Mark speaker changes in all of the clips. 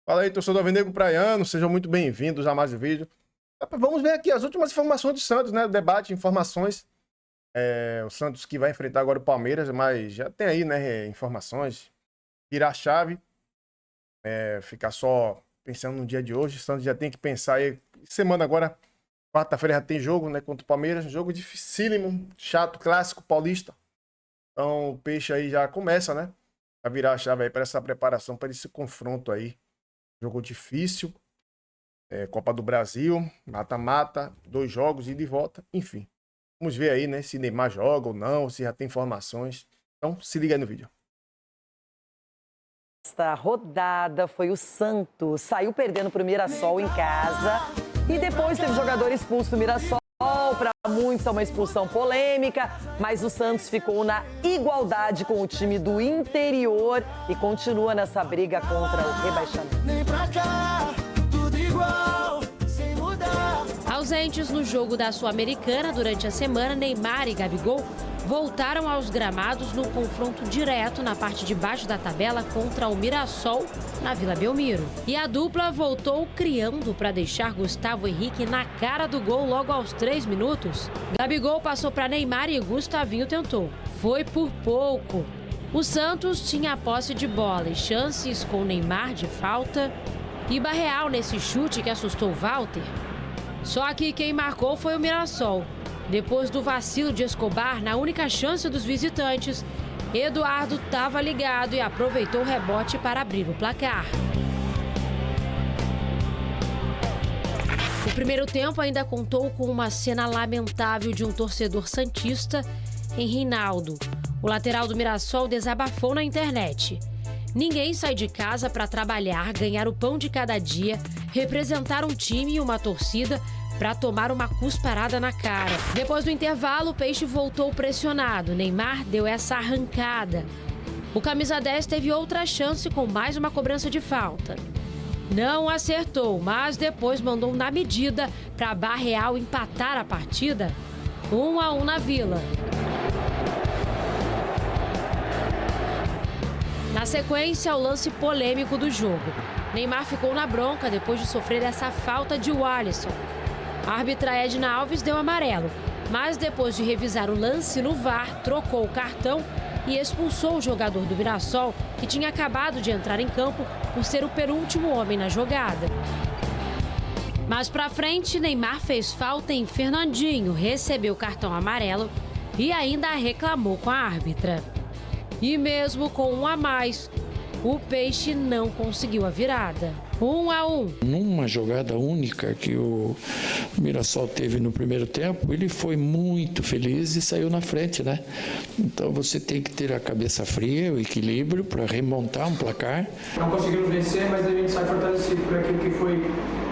Speaker 1: Fala aí, torcedor Alvinegro Praiano, sejam muito bem-vindos a mais um vídeo. Vamos ver aqui as últimas informações do Santos, né? O debate, informações. O Santos que vai enfrentar agora o Palmeiras, mas já tem aí, né, informações. Virar a chave, ficar só pensando no dia de hoje. O Santos já tem que pensar aí. Semana agora, quarta-feira já tem jogo, né, contra o Palmeiras. Jogo dificílimo, chato, clássico, paulista. Então o Peixe aí já começa, né? A virar a chave aí para essa preparação, para esse confronto aí. Jogo difícil, Copa do Brasil, mata-mata, 2 jogos, ida e volta, enfim. Vamos ver aí, né, se Neymar joga ou não, se já tem informações. Então, se liga aí no vídeo.
Speaker 2: Esta rodada foi o Santos, saiu perdendo para o Mirassol em casa e depois teve jogador expulso do Mirassol. Para muitos é uma expulsão polêmica, mas o Santos ficou na igualdade com o time do interior e continua nessa briga contra o rebaixamento.
Speaker 3: Ausentes no jogo da Sul-Americana durante a semana, Neymar e Gabigol voltaram aos gramados no confronto direto na parte de baixo da tabela contra o Mirassol, na Vila Belmiro. E a dupla voltou criando para deixar Gustavo Henrique na cara do gol logo aos 3 minutos. Gabigol passou para Neymar e Gustavinho tentou. Foi por pouco. O Santos tinha a posse de bola e chances com Neymar de falta e Barreal nesse chute que assustou Walter. Só que quem marcou foi o Mirassol. Depois do vacilo de Escobar, na única chance dos visitantes, Eduardo estava ligado e aproveitou o rebote para abrir o placar. O primeiro tempo ainda contou com uma cena lamentável de um torcedor santista em Reinaldo. O lateral do Mirassol desabafou na internet. Ninguém sai de casa para trabalhar, ganhar o pão de cada dia, representar um time e uma torcida para tomar uma cusparada na cara. Depois do intervalo, o Peixe voltou pressionado. Neymar deu essa arrancada. O camisa 10 teve outra chance com mais uma cobrança de falta. Não acertou, mas depois mandou na medida para Barreal empatar a partida 1-1 na Vila. Na sequência, o lance polêmico do jogo. Neymar ficou na bronca depois de sofrer essa falta de Alisson. A árbitra Edna Alves deu amarelo, mas depois de revisar o lance no VAR, trocou o cartão e expulsou o jogador do Mirassol, que tinha acabado de entrar em campo por ser o penúltimo homem na jogada. Mais pra frente, Neymar fez falta em Fernandinho, recebeu o cartão amarelo e ainda reclamou com a árbitra. E mesmo com 1 a mais, o Peixe não conseguiu a virada. 1-1.
Speaker 4: Numa jogada única que o Mirassol teve no primeiro tempo, ele foi muito feliz e saiu na frente, né? Então você tem que ter a cabeça fria, o equilíbrio para remontar um placar.
Speaker 5: Não conseguimos vencer, mas a gente sai fortalecido por aquilo que foi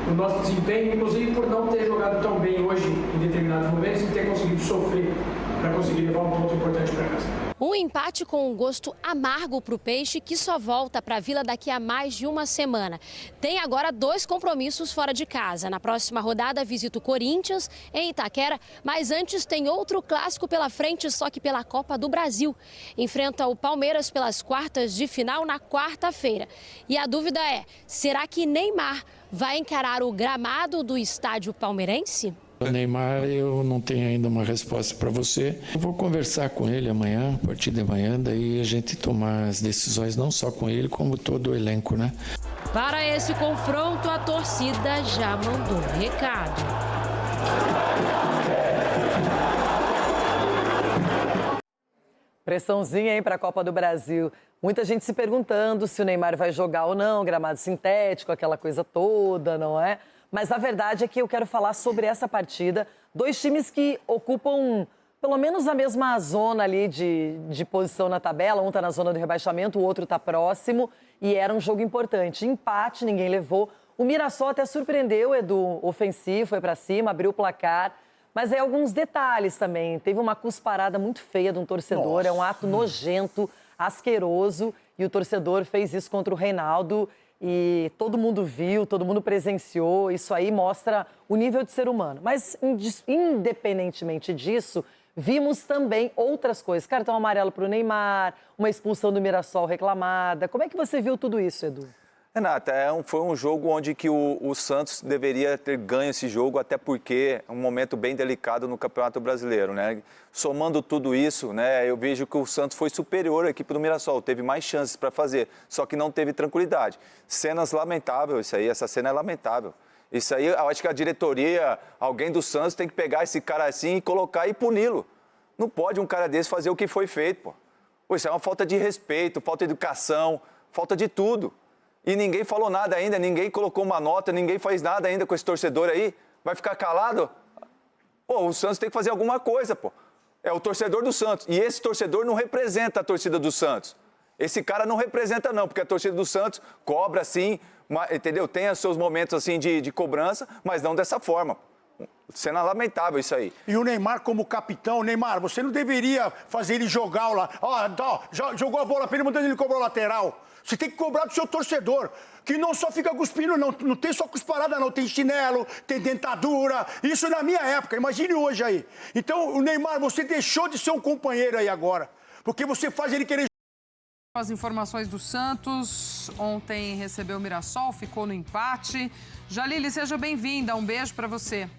Speaker 5: o nosso desempenho, inclusive por não ter jogado tão bem hoje em determinados momentos e ter conseguido sofrer para conseguir levar um ponto importante para casa.
Speaker 3: Um empate com um gosto amargo para o Peixe, que só volta para a Vila daqui a mais de uma semana. Tem agora 2 compromissos fora de casa. Na próxima rodada visita o Corinthians em Itaquera, mas antes tem outro clássico pela frente, só que pela Copa do Brasil. Enfrenta o Palmeiras pelas quartas de final na quarta-feira. E a dúvida é, será que Neymar vai encarar o gramado do estádio palmeirense?
Speaker 4: O Neymar, eu não tenho ainda uma resposta para você. Eu vou conversar com ele amanhã, a partir de amanhã, daí a gente tomar as decisões, não só com ele, como todo o elenco, né?
Speaker 3: Para esse confronto, a torcida já mandou recado.
Speaker 2: Pressãozinha, hein, para a Copa do Brasil. Muita gente se perguntando se o Neymar vai jogar ou não, gramado sintético, aquela coisa toda, não é? Mas a verdade é que eu quero falar sobre essa partida. 2 times que ocupam pelo menos a mesma zona ali de posição na tabela. Um está na zona do rebaixamento, o outro está próximo. E era um jogo importante. Empate, ninguém levou. O Mirassol até surpreendeu, Edu, ofensivo, foi para cima, abriu o placar. Mas aí alguns detalhes também. Teve uma cusparada muito feia de um torcedor. Nossa. É um ato nojento, asqueroso. E o torcedor fez isso contra o Reinaldo. E todo mundo viu, todo mundo presenciou, isso aí mostra o nível de ser humano. Mas, independentemente disso, vimos também outras coisas. Cartão amarelo para o Neymar, uma expulsão do Mirassol reclamada. Como é que você viu tudo isso, Edu?
Speaker 6: Renata, foi um jogo onde que o Santos deveria ter ganho esse jogo, até porque é um momento bem delicado no Campeonato Brasileiro, né? Somando tudo isso, né, eu vejo que o Santos foi superior à equipe do Mirassol, teve mais chances para fazer, só que não teve tranquilidade. Cenas lamentáveis, essa cena é lamentável. Isso aí, eu acho que a diretoria, alguém do Santos tem que pegar esse cara assim e colocar e puni-lo. Não pode um cara desse fazer o que foi feito, pô. Pô, isso é uma falta de respeito, falta de educação, falta de tudo. E ninguém falou nada ainda, ninguém colocou uma nota, ninguém faz nada ainda com esse torcedor aí. Vai ficar calado? Pô, o Santos tem que fazer alguma coisa, pô. É o torcedor do Santos. E esse torcedor não representa a torcida do Santos. Esse cara não representa não, porque a torcida do Santos cobra assim, entendeu? Tem os seus momentos assim de cobrança, mas não dessa forma. Cena lamentável isso aí.
Speaker 7: E o Neymar como capitão, Neymar, você não deveria fazer ele jogar lá. Jogou a bola para ele, mandando ele cobrar o lateral. Você tem que cobrar do seu torcedor, que não só fica cuspindo, não tem só cusparada não, tem chinelo, tem dentadura, isso na minha época, imagine hoje aí. Então, o Neymar, você deixou de ser um companheiro aí agora, porque você faz ele querer...
Speaker 8: As informações do Santos, ontem recebeu o Mirassol, ficou no empate. Jalile, seja bem-vinda, um beijo para você.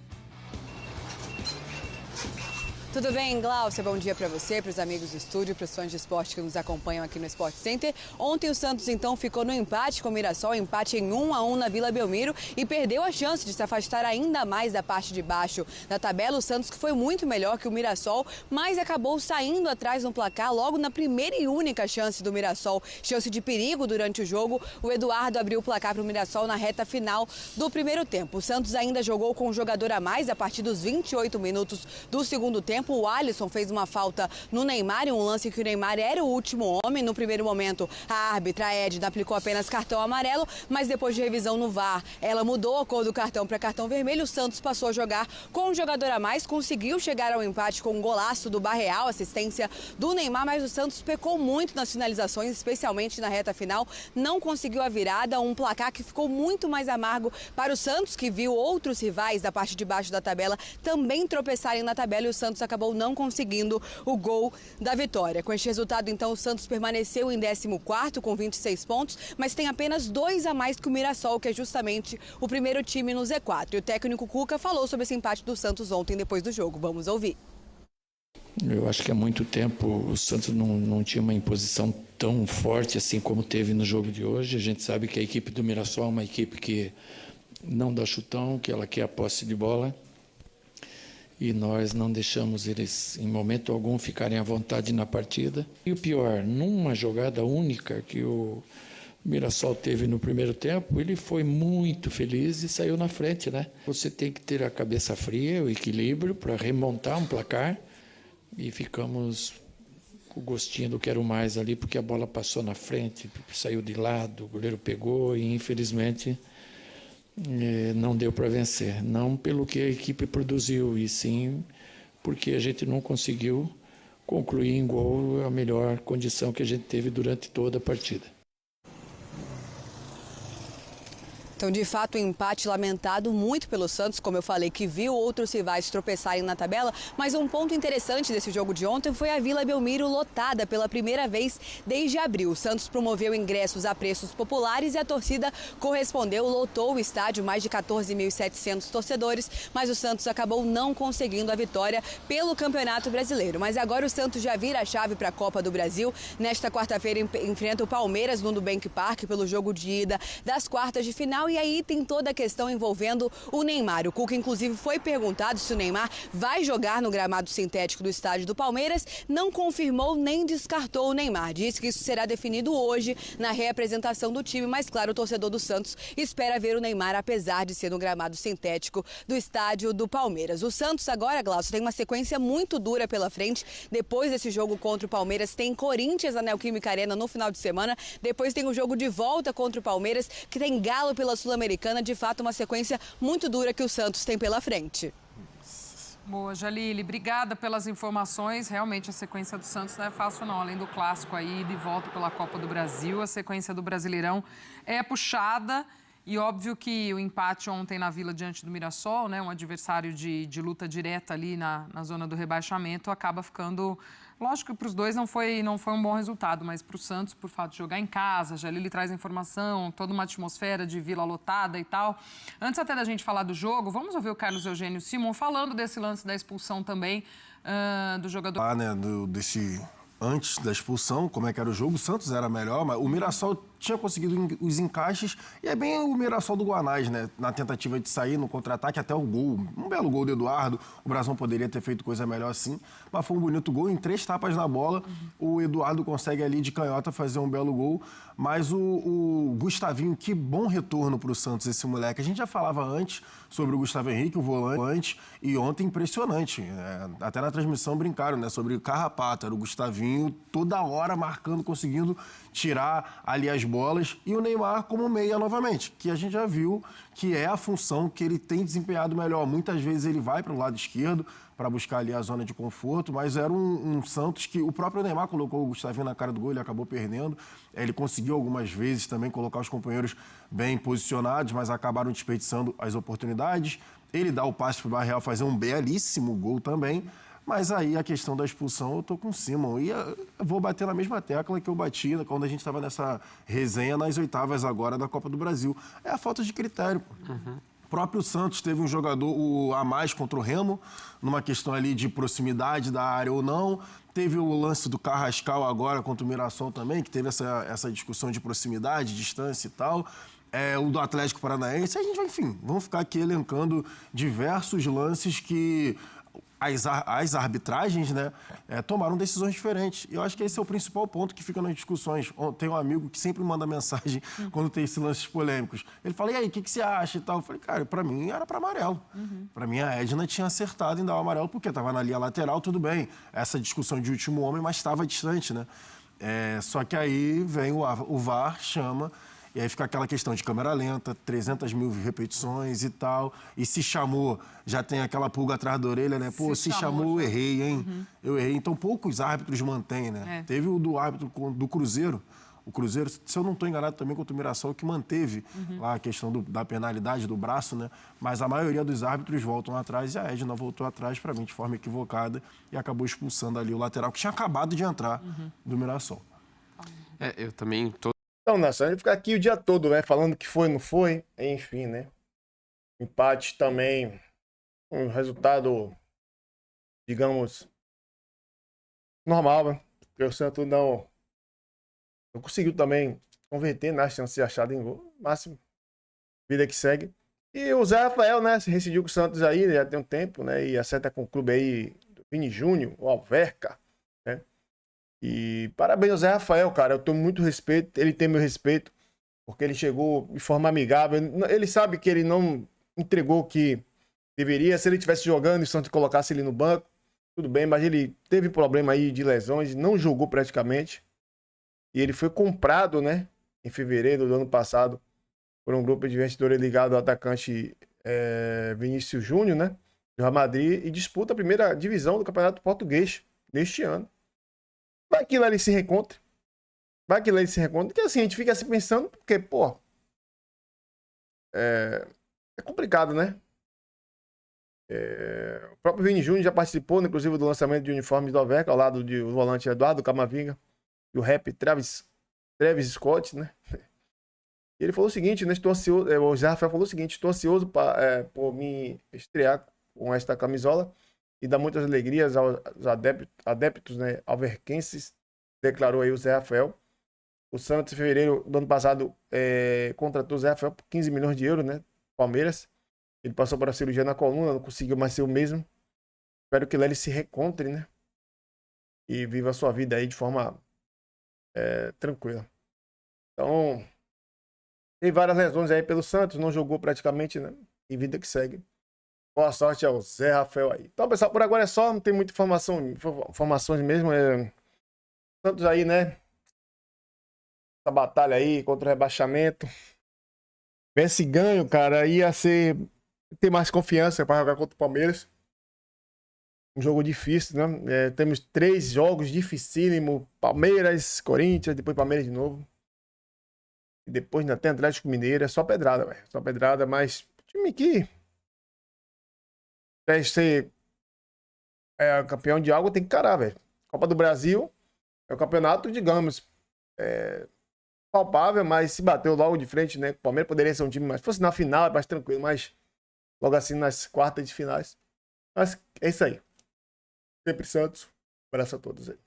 Speaker 9: Tudo bem, Glaucia? Bom dia para você, para os amigos do estúdio, para os fãs de esporte que nos acompanham aqui no Sport Center. Ontem o Santos, então, ficou no empate com o Mirassol, empate em 1-1 na Vila Belmiro e perdeu a chance de se afastar ainda mais da parte de baixo da tabela. O Santos que foi muito melhor que o Mirassol, mas acabou saindo atrás no placar logo na primeira e única chance do Mirassol. Chance de perigo durante o jogo. O Eduardo abriu o placar para o Mirassol na reta final do primeiro tempo. O Santos ainda jogou com um jogador a mais a partir dos 28 minutos do segundo tempo. O Alisson fez uma falta no Neymar, em um lance que o Neymar era o último homem. No primeiro momento, a árbitra Edna aplicou apenas cartão amarelo, mas depois de revisão no VAR, ela mudou a cor do cartão para cartão vermelho. O Santos passou a jogar com um jogador a mais, conseguiu chegar ao empate com um golaço do Barreal, assistência do Neymar, mas o Santos pecou muito nas finalizações, especialmente na reta final. Não conseguiu a virada, um placar que ficou muito mais amargo para o Santos, que viu outros rivais da parte de baixo da tabela também tropeçarem na tabela e o Santos acabou não conseguindo o gol da vitória. Com este resultado, então, o Santos permaneceu em 14º com 26 pontos, mas tem apenas 2 a mais que o Mirassol, que é justamente o primeiro time no Z4. E o técnico Cuca falou sobre esse empate do Santos ontem, depois do jogo. Vamos ouvir.
Speaker 4: Eu acho que há muito tempo o Santos não tinha uma imposição tão forte assim como teve no jogo de hoje. A gente sabe que a equipe do Mirassol é uma equipe que não dá chutão, que ela quer a posse de bola. E nós não deixamos eles, em momento algum, ficarem à vontade na partida. E o pior, numa jogada única que o Mirassol teve no primeiro tempo, ele foi muito feliz e saiu na frente, né? Você tem que ter a cabeça fria, o equilíbrio para remontar um placar e ficamos com o gostinho do quero mais ali, porque a bola passou na frente, saiu de lado, o goleiro pegou e, infelizmente, não deu para vencer. Não pelo que a equipe produziu, e sim porque a gente não conseguiu concluir em gol a melhor condição que a gente teve durante toda a partida.
Speaker 9: Então, de fato, um empate lamentado muito pelo Santos, como eu falei, que viu outros rivais tropeçarem na tabela. Mas um ponto interessante desse jogo de ontem foi a Vila Belmiro lotada pela primeira vez desde abril. O Santos promoveu ingressos a preços populares e a torcida correspondeu, lotou o estádio, mais de 14.700 torcedores, mas o Santos acabou não conseguindo a vitória pelo Campeonato Brasileiro. Mas agora o Santos já vira a chave para a Copa do Brasil. Nesta quarta-feira enfrenta o Palmeiras no Nubank Park pelo jogo de ida das quartas de final. E aí tem toda a questão envolvendo o Neymar. O Cuca, inclusive, foi perguntado se o Neymar vai jogar no gramado sintético do estádio do Palmeiras. Não confirmou nem descartou o Neymar. Disse que isso será definido hoje na reapresentação do time. Mas, claro, o torcedor do Santos espera ver o Neymar, apesar de ser no gramado sintético do estádio do Palmeiras. O Santos agora, Glaucio, tem uma sequência muito dura pela frente. Depois desse jogo contra o Palmeiras, tem Corinthians na Neoquímica Arena no final de semana. Depois tem o jogo de volta contra o Palmeiras, que tem Galo pela Sul-Americana. De fato, uma sequência muito dura que o Santos tem pela frente.
Speaker 8: Boa, Jalile, obrigada pelas informações. Realmente a sequência do Santos não é fácil não, além do clássico aí de volta pela Copa do Brasil, a sequência do Brasileirão é puxada E óbvio que o empate ontem na Vila diante do Mirassol, né, um adversário de luta direta ali na zona do rebaixamento, acaba ficando... Lógico que para os dois não foi um bom resultado, mas para o Santos, por fato de jogar em casa, já ele traz a informação, toda uma atmosfera de vila lotada e tal. Antes até da gente falar do jogo, vamos ouvir o Carlos Eugênio Simon falando desse lance da expulsão também do jogador.
Speaker 10: Antes da expulsão, como é que era o jogo, o Santos era melhor, mas o Mirassol tinha conseguido os encaixes e é bem o Mirassol do Guanás, né? Na tentativa de sair no contra-ataque, até o gol, um belo gol do Eduardo, o Brasão poderia ter feito coisa melhor assim, mas foi um bonito gol, em 3 tapas na bola, o Eduardo consegue ali de canhota fazer um belo gol, mas o Gustavinho, que bom retorno para o Santos esse moleque, a gente já falava antes sobre o Gustavo Henrique, o volante, e ontem impressionante, até na transmissão brincaram, né? Sobre o Carrapato, era o Gustavinho toda hora marcando, conseguindo tirar ali as bolas, e o Neymar como meia novamente, que a gente já viu que é a função que ele tem desempenhado melhor. Muitas vezes ele vai para o lado esquerdo para buscar ali a zona de conforto, mas era um Santos que o próprio Neymar colocou o Gustavinho na cara do gol, ele acabou perdendo. Ele conseguiu algumas vezes também colocar os companheiros bem posicionados, mas acabaram desperdiçando as oportunidades. Ele dá o passe para o Barreal fazer um belíssimo gol também. Mas aí a questão da expulsão, eu tô com o Simon. E eu vou bater na mesma tecla que eu bati quando a gente estava nessa resenha nas oitavas agora da Copa do Brasil. É a falta de critério. O próprio Santos teve um jogador a mais contra o Remo, numa questão ali de proximidade da área ou não. Teve o lance do Carrascal agora contra o Mirassol também, que teve essa discussão de proximidade, distância e tal. O do Atlético Paranaense. A gente vai, enfim, vamos ficar aqui elencando diversos lances que... As arbitragens, né, tomaram decisões diferentes. E eu acho que esse é o principal ponto que fica nas discussões. Tem um amigo que sempre manda mensagem quando tem esses lances polêmicos. Ele fala, e aí, o que você acha e tal? Eu falei, cara, pra mim era pra amarelo. Pra mim a Edna tinha acertado em dar o amarelo, porque tava na linha lateral, tudo bem. Essa discussão de último homem, mas estava distante, né? Só que aí vem o VAR, chama... E aí fica aquela questão de câmera lenta, 300 mil repetições e tal. E se chamou, já tem aquela pulga atrás da orelha, né? Pô, se chamou, eu errei, hein? Eu errei. Então, poucos árbitros mantêm, né? Teve o do árbitro do Cruzeiro. O Cruzeiro, se eu não estou enganado também, contra o Mirassol, que manteve lá a questão da penalidade do braço, né? Mas a maioria dos árbitros voltam atrás e a Edna voltou atrás, para mim, de forma equivocada e acabou expulsando ali o lateral, que tinha acabado de entrar do Mirassol.
Speaker 11: Eu também tô...
Speaker 1: Então, Nelson, a gente fica aqui o dia todo, né? Falando que foi, não foi. Enfim, né? Empate também. Um resultado, digamos, normal, né? Porque o Santos não conseguiu também converter na chance de achada em gol. Máximo. Vida que segue. E o Zé Rafael, né? Se rescindiu com o Santos aí, já tem um tempo, né? E acerta com o clube aí do Vini Júnior, o Alverca, né? E parabéns ao Zé Rafael, cara. Eu tenho muito respeito. Ele tem meu respeito. Porque ele chegou de forma amigável. Ele sabe que ele não entregou o que deveria. Se ele estivesse jogando e o Santos colocasse ele no banco, tudo bem. Mas ele teve problema aí de lesões. Não jogou praticamente. E ele foi comprado, né? Em fevereiro do ano passado. Por um grupo de investidores ligado ao atacante Vinícius Júnior, né? Do Real Madrid. E disputa a primeira divisão do Campeonato Português deste ano. Vai que lá ele se reencontre. Porque assim, a gente fica assim pensando, porque, pô, é complicado, né? O próprio Vini Júnior já participou, inclusive, do lançamento de uniformes do Alverca, ao lado do volante Eduardo Camavinga e o rap Travis Scott, né? E ele falou o seguinte, né? Estou ansioso, o Zé Rafael falou o seguinte, estou ansioso por me estrear com esta camisola e dá muitas alegrias aos adeptos, né, alverquenses, declarou aí o Zé Rafael. O Santos, em fevereiro do ano passado, contratou o Zé Rafael por 15 milhões de euros, né, Palmeiras. Ele passou por uma cirurgia na coluna, não conseguiu mais ser o mesmo. Espero que lá ele se reencontre, né, e viva a sua vida aí de forma tranquila. Então, tem várias lesões aí pelo Santos, não jogou praticamente, né, e vida que segue. Boa sorte ao Zé Rafael aí. Então, pessoal, por agora é só. Não tem muita informações mesmo. Santos aí, né? Essa batalha aí contra o rebaixamento. Esse ganho, cara, ia ser... ter mais confiança para jogar contra o Palmeiras. Um jogo difícil, né? Temos 3 jogos dificílimos. Palmeiras, Corinthians, depois Palmeiras de novo. E depois ainda tem Atlético Mineiro, é só pedrada, velho. Só pedrada, mas time que quer ser campeão de algo tem que encarar, velho. Copa do Brasil é o campeonato, digamos, palpável, mas se bateu logo de frente, né? O Palmeiras poderia ser um time mais... Se fosse na final, é mais tranquilo, mas logo assim nas quartas de finais. Mas é isso aí. Sempre Santos. Um abraço a todos aí.